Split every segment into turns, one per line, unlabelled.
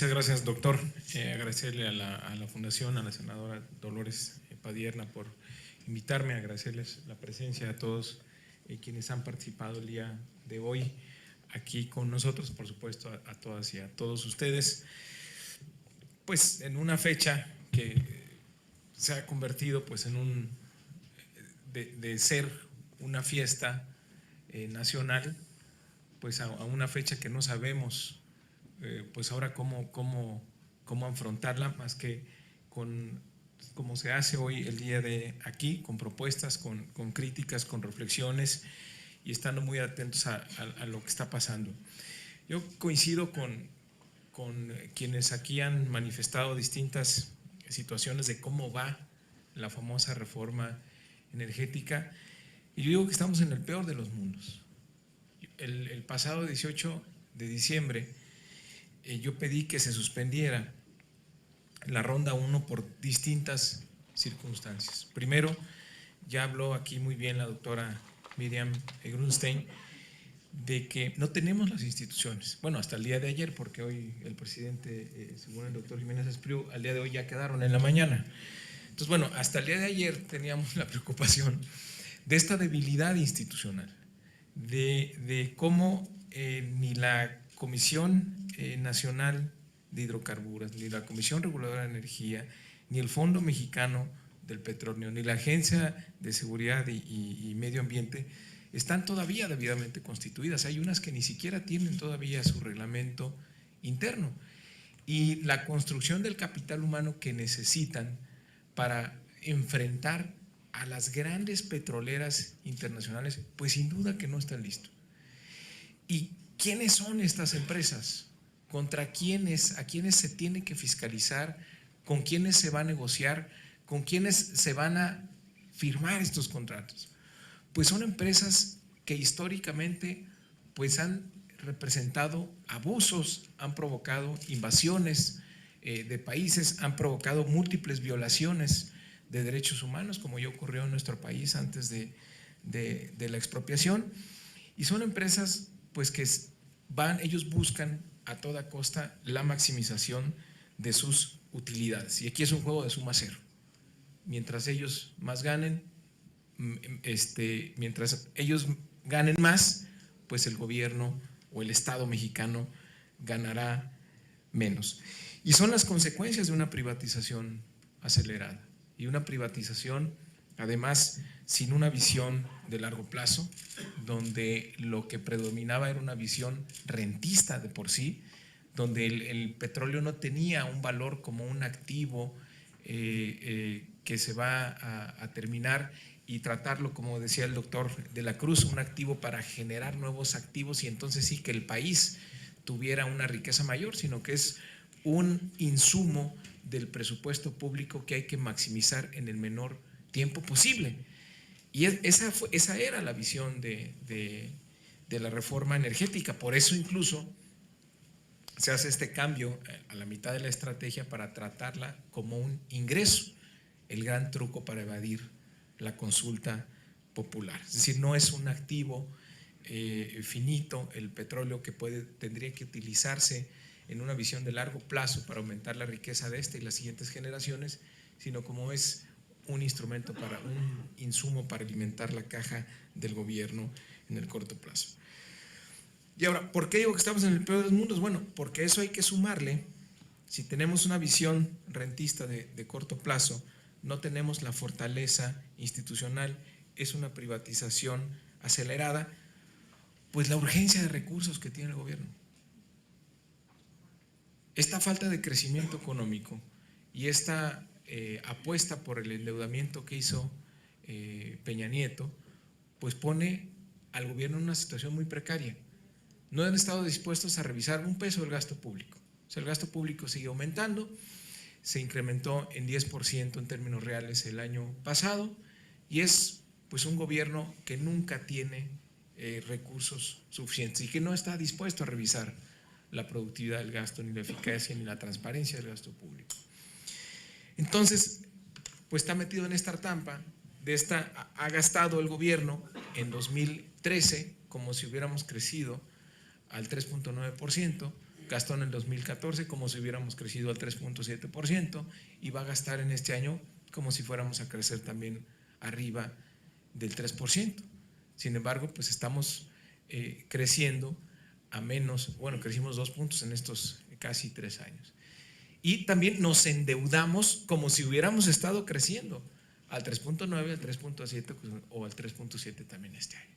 Muchas gracias, doctor. Agradecerle a la Fundación, a la senadora Dolores Padierna por invitarme, agradecerles la presencia a todos quienes han participado el día de hoy aquí con nosotros, por supuesto a todas y a todos ustedes, pues en una fecha que se ha convertido pues en de ser una fiesta nacional, pues a una fecha que no sabemos pues ahora cómo afrontarla, más que como se hace hoy el día de aquí, con propuestas, con críticas, con reflexiones y estando muy atentos a lo que está pasando. Yo coincido con quienes aquí han manifestado distintas situaciones de cómo va la famosa reforma energética, y yo digo que estamos en el peor de los mundos. El pasado 18 de diciembre yo pedí que se suspendiera la ronda 1 por distintas circunstancias. Primero, ya habló aquí muy bien la doctora Miriam Grunstein de que no tenemos las instituciones, bueno, hasta el día de ayer, porque hoy el presidente, según el doctor Jiménez Espriu, al día de hoy ya quedaron en la mañana. Entonces, bueno, hasta el día de ayer teníamos la preocupación de esta debilidad institucional, de cómo ni la Comisión Nacional de Hidrocarburos, ni la Comisión Reguladora de Energía, ni el Fondo Mexicano del Petróleo, ni la Agencia de Seguridad y Medio Ambiente están todavía debidamente constituidas. Hay unas que ni siquiera tienen todavía su reglamento interno. Y la construcción del capital humano que necesitan para enfrentar a las grandes petroleras internacionales, pues sin duda que no están listos. ¿Y quiénes son estas empresas? ¿Contra quiénes? ¿A quiénes se tiene que fiscalizar? ¿Con quiénes se va a negociar? ¿Con quiénes se van a firmar estos contratos? Pues son empresas que históricamente pues han representado abusos, han provocado invasiones de países, han provocado múltiples violaciones de derechos humanos, como ya ocurrió en nuestro país antes de la expropiación, y son empresas pues que ellos buscan a toda costa la maximización de sus utilidades, y aquí es un juego de suma cero. Mientras ellos más ganen, mientras ellos ganen más, pues el gobierno o el Estado mexicano ganará menos. Y son las consecuencias de una privatización acelerada, y una privatización además sin una visión de largo plazo, donde lo que predominaba era una visión rentista de por sí, donde el petróleo no tenía un valor como un activo que se va a terminar, y tratarlo, como decía el doctor de la Cruz, un activo para generar nuevos activos, y entonces sí que el país tuviera una riqueza mayor, sino que es un insumo del presupuesto público que hay que maximizar en el menor tiempo posible. Y esa era la visión de la reforma energética. Por eso incluso se hace este cambio a la mitad de la estrategia para tratarla como un ingreso, el gran truco para evadir la consulta popular. Es decir, no es un activo finito el petróleo que tendría que utilizarse en una visión de largo plazo para aumentar la riqueza de esta y las siguientes generaciones, sino como es un instrumento un insumo para alimentar la caja del gobierno en el corto plazo. Y ahora, ¿por qué digo que estamos en el peor de los mundos? Bueno, porque eso hay que sumarle. Si tenemos una visión rentista de corto plazo, no tenemos la fortaleza institucional, es una privatización acelerada, pues la urgencia de recursos que tiene el gobierno. Esta falta de crecimiento económico y esta apuesta por el endeudamiento que hizo Peña Nieto, pues pone al gobierno en una situación muy precaria. No han estado dispuestos a revisar un peso del gasto público. O sea, el gasto público sigue aumentando, se incrementó en 10% en términos reales el año pasado, y es pues un gobierno que nunca tiene recursos suficientes y que no está dispuesto a revisar la productividad del gasto, ni la eficacia, ni la transparencia del gasto público. Entonces, pues está metido en esta trampa ha gastado el gobierno en 2013 como si hubiéramos crecido al 3.9%, gastó en el 2014 como si hubiéramos crecido al 3.7% y va a gastar en este año como si fuéramos a crecer también arriba del 3%. Sin embargo, pues estamos creciendo a menos, bueno, crecimos 2 puntos en estos casi 3 años. Y también nos endeudamos como si hubiéramos estado creciendo al 3.9, al 3.7 o al 3.7 también este año.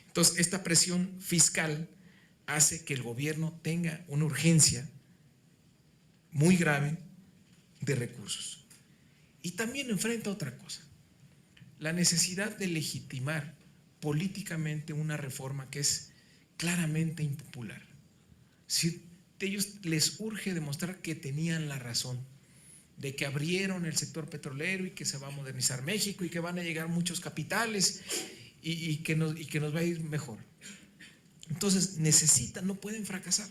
Entonces, esta presión fiscal hace que el gobierno tenga una urgencia muy grave de recursos. Y también enfrenta otra cosa, la necesidad de legitimar políticamente una reforma que es claramente impopular. Si a ellos les urge demostrar que tenían la razón, de que abrieron el sector petrolero y que se va a modernizar México y que van a llegar muchos capitales y que nos va a ir mejor. Entonces no pueden fracasar.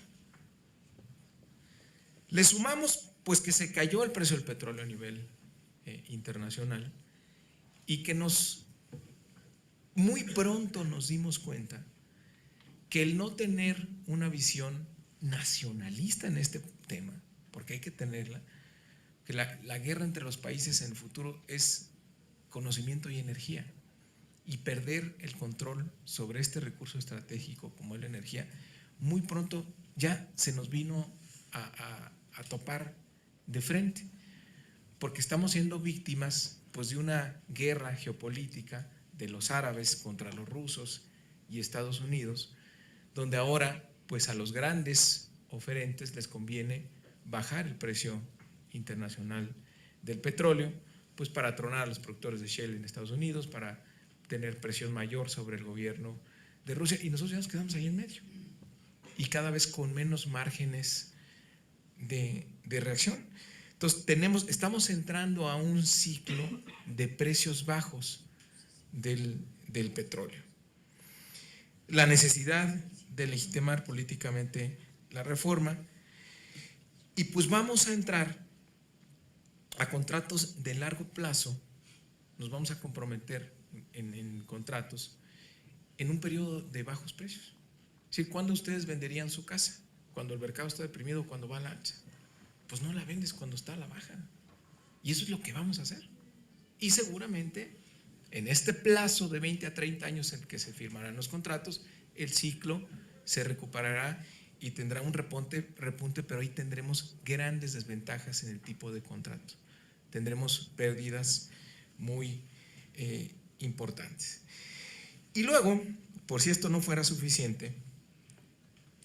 Le sumamos pues que se cayó el precio del petróleo a nivel internacional y que muy pronto nos dimos cuenta que el no tener una visión nacionalista en este tema, porque hay que tenerla, que la guerra entre los países en el futuro es conocimiento y energía, y perder el control sobre este recurso estratégico como es la energía, muy pronto ya se nos vino a topar de frente, porque estamos siendo víctimas pues de una guerra geopolítica de los árabes contra los rusos y Estados Unidos, donde ahora pues a los grandes oferentes les conviene bajar el precio internacional del petróleo, pues para tronar a los productores de Shell en Estados Unidos, para tener presión mayor sobre el gobierno de Rusia, y nosotros ya nos quedamos ahí en medio y cada vez con menos márgenes de reacción. Entonces estamos entrando a un ciclo de precios bajos del petróleo. La necesidad de legitimar políticamente la reforma, y pues vamos a entrar a contratos de largo plazo, nos vamos a comprometer en contratos en un periodo de bajos precios. ¿Sí? ¿Cuándo ustedes venderían su casa? ¿Cuando el mercado está deprimido o cuando va a la alza? Pues no la vendes cuando está a la baja. Y eso es lo que vamos a hacer. Y seguramente en este plazo de 20 a 30 años en que se firmarán los contratos, el ciclo se recuperará y tendrá un repunte, pero ahí tendremos grandes desventajas en el tipo de contrato. Tendremos pérdidas muy importantes. Y luego, por si esto no fuera suficiente,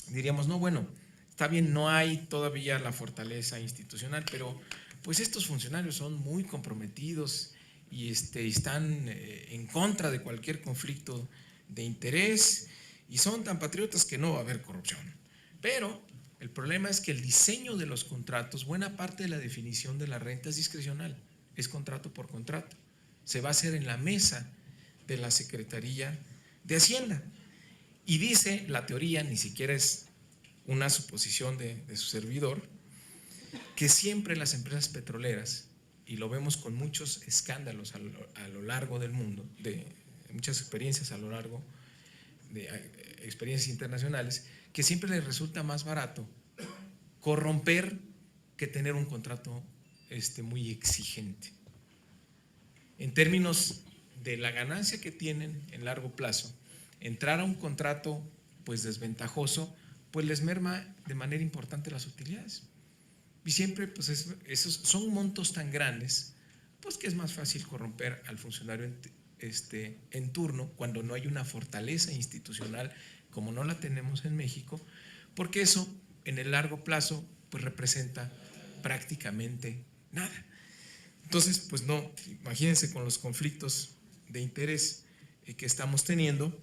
diríamos, no, bueno, está bien, no hay todavía la fortaleza institucional, pero pues estos funcionarios son muy comprometidos y están en contra de cualquier conflicto de interés y son tan patriotas que no va a haber corrupción. Pero el problema es que el diseño de los contratos, buena parte de la definición de la renta es discrecional, es contrato por contrato. Se va a hacer en la mesa de la Secretaría de Hacienda. Y dice la teoría, ni siquiera es una suposición de su servidor, que siempre las empresas petroleras, y lo vemos con muchos escándalos a lo largo del mundo, de muchas experiencias a lo largo de experiencias internacionales, que siempre les resulta más barato corromper que tener un contrato muy exigente. En términos de la ganancia que tienen en largo plazo, entrar a un contrato pues desventajoso, pues les merma de manera importante las utilidades. Y siempre pues esos son montos tan grandes, pues que es más fácil corromper al funcionario en turno cuando no hay una fortaleza institucional como no la tenemos en México, porque eso en el largo plazo pues representa prácticamente nada. Entonces, pues no, imagínense con los conflictos de interés que estamos teniendo,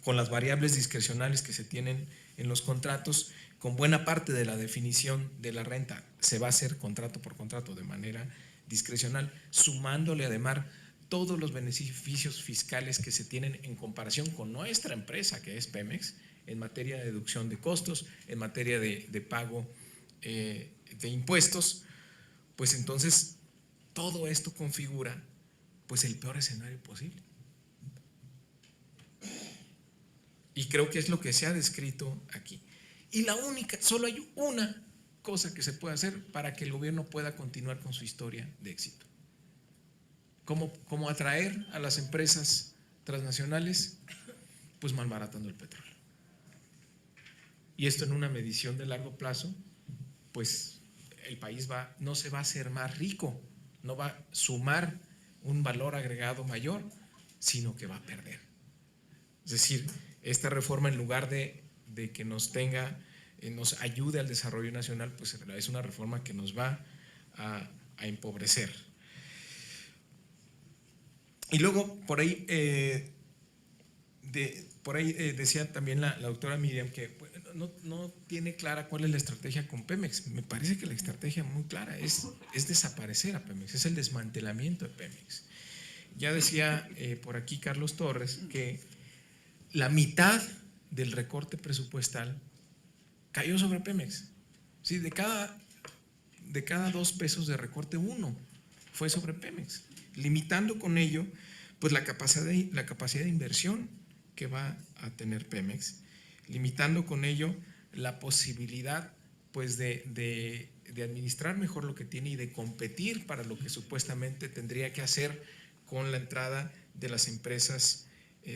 con las variables discrecionales que se tienen en los contratos, con buena parte de la definición de la renta se va a hacer contrato por contrato de manera discrecional, sumándole además todos los beneficios fiscales que se tienen en comparación con nuestra empresa, que es Pemex, en materia de deducción de costos, en materia de pago de impuestos, pues entonces todo esto configura pues el peor escenario posible. Y creo que es lo que se ha descrito aquí. Y solo hay una cosa que se puede hacer para que el gobierno pueda continuar con su historia de éxito. ¿Cómo atraer a las empresas transnacionales? Pues malbaratando el petróleo. Y esto en una medición de largo plazo, pues el país no se va a hacer más rico, no va a sumar un valor agregado mayor, sino que va a perder. Es decir, esta reforma, en lugar de que nos ayude al desarrollo nacional, pues es una reforma que nos va a empobrecer. Y luego, por ahí decía también la doctora Miriam que no tiene clara cuál es la estrategia con Pemex. Me parece que la estrategia muy clara es desaparecer a Pemex, es el desmantelamiento de Pemex. Ya decía por aquí Carlos Torres que la mitad del recorte presupuestal cayó sobre Pemex. Sí, de cada 2 pesos de recorte, 1 fue sobre Pemex, limitando con ello pues la capacidad de inversión que va a tener Pemex, limitando con ello la posibilidad pues de administrar mejor lo que tiene y de competir para lo que supuestamente tendría que hacer con la entrada de las empresas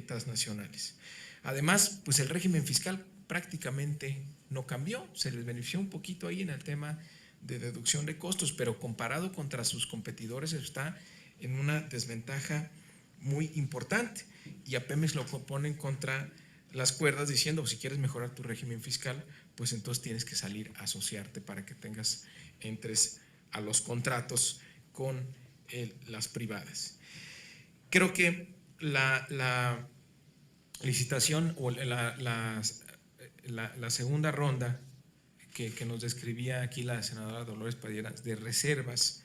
transnacionales. Además, pues el régimen fiscal prácticamente no cambió, se les benefició un poquito ahí en el tema de deducción de costos, pero comparado contra sus competidores está en una desventaja muy importante, y a Pemex lo ponen contra las cuerdas diciendo, si quieres mejorar tu régimen fiscal, pues entonces tienes que salir a asociarte para que entres a los contratos con las privadas. Creo que la licitación o la segunda ronda que nos describía aquí la senadora Dolores Padierna de reservas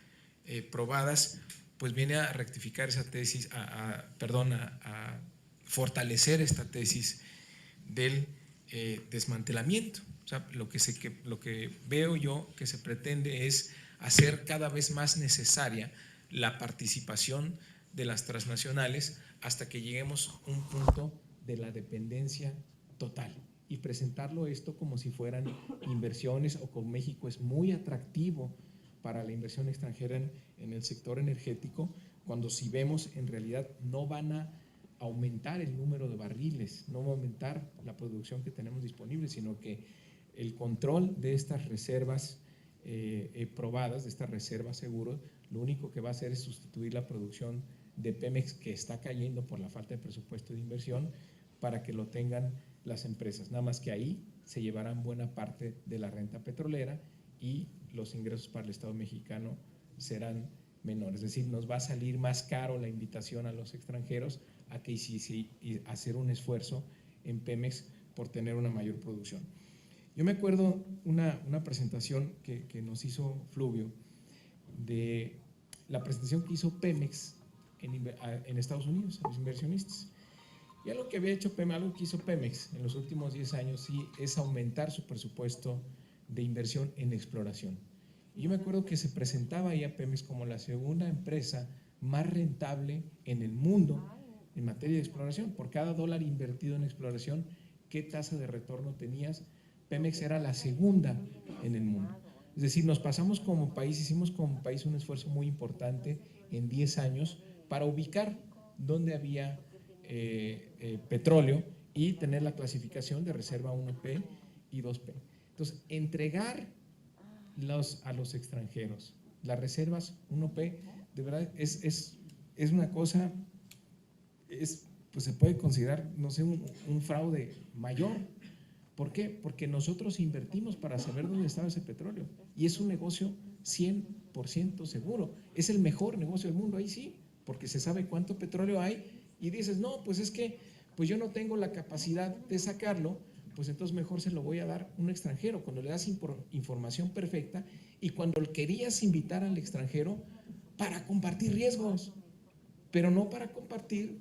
probadas, pues viene a rectificar esa tesis, a fortalecer esta tesis del desmantelamiento. O sea, lo que veo yo que se pretende es hacer cada vez más necesaria la participación de las transnacionales hasta que lleguemos a un punto de la dependencia total, y presentarlo esto como si fueran inversiones, o con México es muy atractivo para la inversión extranjera en el sector energético, cuando si vemos en realidad no van a aumentar el número de barriles, no va a aumentar la producción que tenemos disponible, sino que el control de estas reservas probadas, de estas reservas seguras, lo único que va a hacer es sustituir la producción de Pemex, que está cayendo por la falta de presupuesto de inversión, para que lo tengan las empresas. Nada más que ahí se llevarán buena parte de la renta petrolera y los ingresos para el Estado mexicano serán menores. Es decir, nos va a salir más caro la invitación a los extranjeros a que hacer un esfuerzo en Pemex por tener una mayor producción. Yo me acuerdo una presentación que nos hizo Fluvio, de la presentación que hizo Pemex en Estados Unidos, a los inversionistas. Y algo que había hecho Pemex, algo que hizo Pemex en los últimos 10 años, sí, es aumentar su presupuesto de inversión en exploración. Y yo me acuerdo que se presentaba ahí a Pemex como la segunda empresa más rentable en el mundo en materia de exploración. Por cada dólar invertido en exploración, ¿qué tasa de retorno tenías? Pemex era la segunda en el mundo. Es decir, nos pasamos como país, hicimos como país un esfuerzo muy importante en 10 años para ubicar dónde había petróleo y tener la clasificación de reserva 1P y 2P. Entonces, entregar a los extranjeros las reservas 1P, de verdad es una cosa, pues se puede considerar, no sé, un fraude mayor. ¿Por qué? Porque nosotros invertimos para saber dónde estaba ese petróleo, y es un negocio 100% seguro, es el mejor negocio del mundo, ahí sí, porque se sabe cuánto petróleo hay, y dices, no, pues es que pues yo no tengo la capacidad de sacarlo, pues entonces mejor se lo voy a dar a un extranjero, cuando le das información perfecta, y cuando querías invitar al extranjero para compartir riesgos, pero no para compartir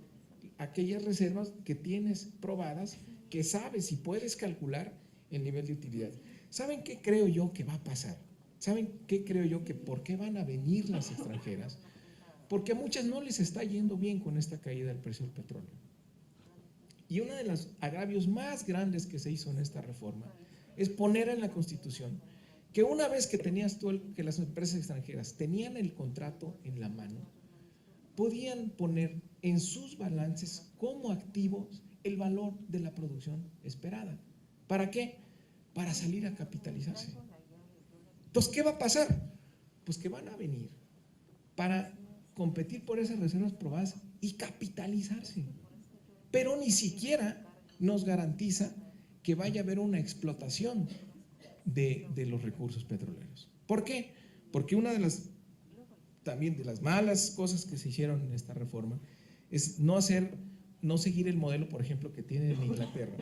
aquellas reservas que tienes probadas, que sabes y puedes calcular el nivel de utilidad. ¿Saben qué creo yo que va a pasar? ¿Saben qué creo yo que por qué van a venir las extranjeras? Porque a muchas no les está yendo bien con esta caída del precio del petróleo. Y uno de los agravios más grandes que se hizo en esta reforma
es poner en la Constitución que una vez que tenías tú, que las empresas extranjeras tenían el contrato en la mano, podían poner en sus balances como activos el valor de la producción esperada. ¿Para qué? Para salir a capitalizarse. Entonces, ¿qué va a pasar? Pues que van a venir para competir por esas reservas probadas y capitalizarse. Pero ni siquiera nos garantiza que vaya a haber una explotación de los recursos petroleros. ¿Por qué? Porque una de las también de las malas cosas que se hicieron en esta reforma es no seguir el modelo, por ejemplo, que tiene en Inglaterra,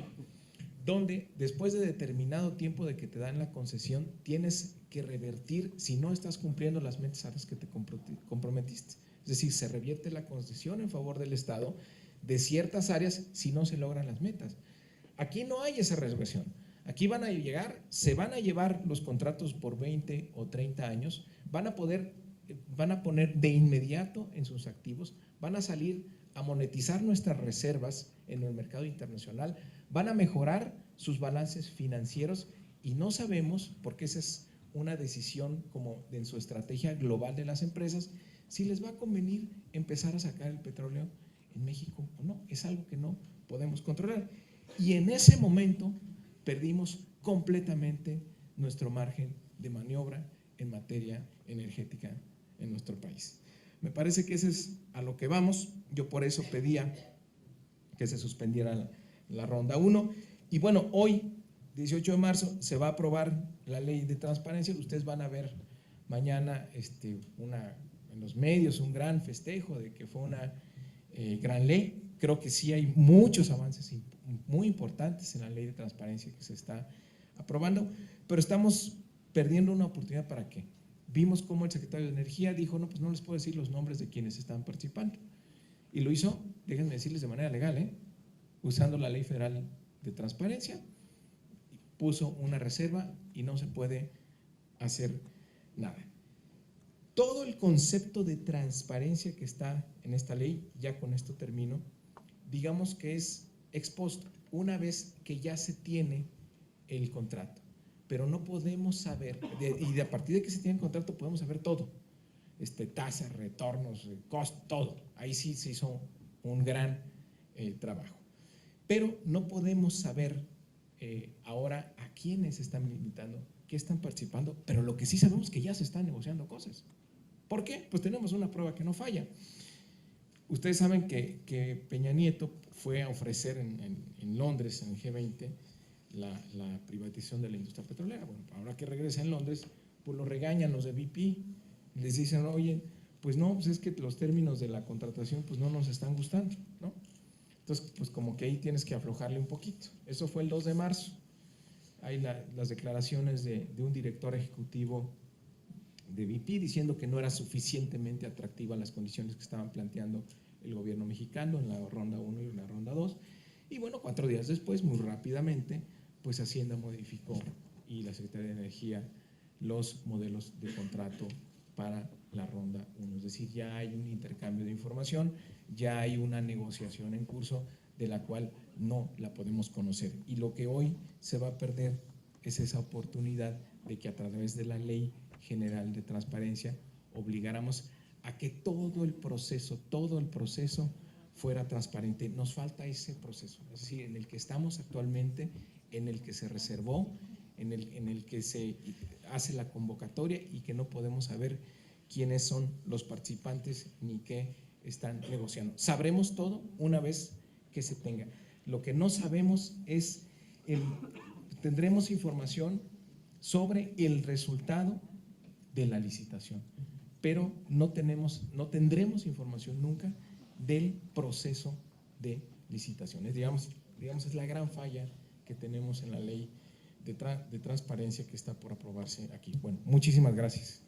donde después de determinado tiempo de que te dan la concesión, tienes que revertir si no estás cumpliendo las metas a las que te comprometiste. Es decir, se revierte la concesión en favor del Estado de ciertas áreas si no se logran las metas. Aquí no hay esa regresión. Aquí van a llegar, se van a llevar los contratos por 20 o 30 años, van a poner de inmediato en sus activos, van a salir a monetizar nuestras reservas en el mercado internacional, van a mejorar sus balances financieros y no sabemos, porque esa es una decisión como en su estrategia global de las empresas, si les va a convenir empezar a sacar el petróleo en México o no. Es algo que no podemos controlar. Y en ese momento perdimos completamente nuestro margen de maniobra en materia energética en nuestro país. Me parece que ese es a lo que vamos. Yo por eso pedía que se suspendiera la ronda 1. Y bueno, hoy, 18 de marzo, se va a aprobar la ley de transparencia. Ustedes van a ver mañana en los medios un gran festejo de que fue una gran ley. Creo que sí hay muchos avances muy importantes en la ley de transparencia que se está aprobando, pero estamos perdiendo una oportunidad. ¿Para qué? Vimos cómo el secretario de Energía dijo, no, pues no les puedo decir los nombres de quienes están participando. Y lo hizo, déjenme decirles, de manera legal, usando la Ley Federal de Transparencia, puso una reserva y no se puede hacer nada. Todo el concepto de transparencia que está en esta ley, ya con esto termino, digamos que es ex post, una vez que ya se tiene el contrato, pero no podemos saber, y a partir de que se tiene el contrato podemos saber todo, tasas, retornos, costo, todo. Ahí sí se hizo un gran trabajo, pero no podemos saber ahora a quiénes están limitando, qué están participando, pero lo que sí sabemos es que ya se están negociando cosas. ¿Por qué? Pues tenemos una prueba que no falla. Ustedes saben que Peña Nieto fue a ofrecer en Londres, en el G20, la privatización de la industria petrolera. Bueno, ahora que regresa en Londres, pues lo regañan los de BP, les dicen, oye, pues no, pues es que los términos de la contratación pues no nos están gustando, ¿no? Entonces, pues como que ahí tienes que aflojarle un poquito. Eso fue el 2 de marzo. Hay las declaraciones de un director ejecutivo de BP diciendo que no era suficientemente atractiva las condiciones que estaban planteando el gobierno mexicano en la ronda 1 y en la ronda 2. Y bueno, 4 días después, muy rápidamente, pues Hacienda modificó y la Secretaría de Energía los modelos de contrato para la ronda 1. Es decir, ya hay un intercambio de información, ya hay una negociación en curso de la cual no la podemos conocer. Y lo que hoy se va a perder es esa oportunidad de que a través de la Ley General de Transparencia obligáramos a que todo el proceso fuera transparente. Nos falta ese proceso, es decir, en el que estamos actualmente, en el que se reservó, en el que se hace la convocatoria y que no podemos saber quiénes son los participantes ni qué están negociando. Sabremos todo una vez que se tenga. Lo que no sabemos es, tendremos información sobre el resultado de la licitación, pero no tendremos información nunca del proceso de licitaciones. Digamos, es la gran falla que tenemos en la ley de transparencia que está por aprobarse aquí. Bueno, muchísimas gracias.